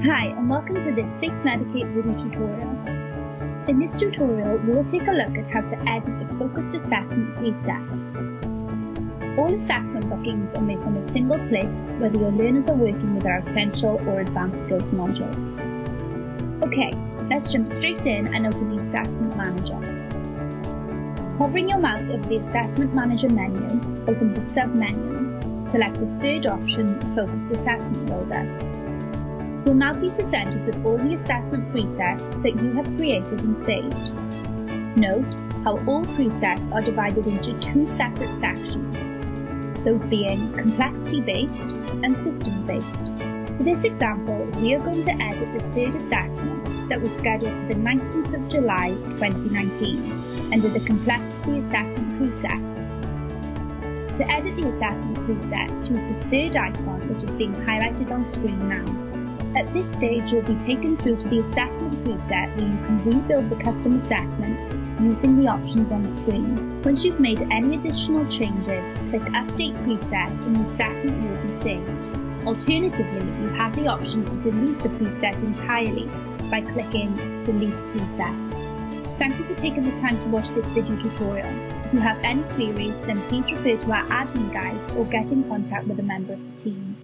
Hi and welcome to this safeMedicate video tutorial. In this tutorial, we'll take a look at how to edit a focused assessment preset. All assessment bookings are made from a single place, whether your learners are working with our essential or advanced skills modules. Okay, let's jump straight in and open the Assessment Manager. Hovering your mouse over the Assessment Manager menu opens a sub-menu. Select the third option, Focused Assessment Loader. You'll now be presented with all the assessment presets that you have created and saved. Note how all presets are divided into two separate sections, those being complexity-based and system-based. For this example, we are going to edit the third assessment that was scheduled for the 19th of July 2019 under the complexity assessment preset. To edit the assessment preset, choose the third icon which is being highlighted on screen now. At this stage, you'll be taken through to the assessment preset where you can rebuild the custom assessment using the options on screen. Once you've made any additional changes, click Update Preset and the assessment will be saved. Alternatively, you have the option to delete the preset entirely by clicking Delete Preset. Thank you for taking the time to watch this video tutorial. If you have any queries, then please refer to our admin guides or get in contact with a member of the team.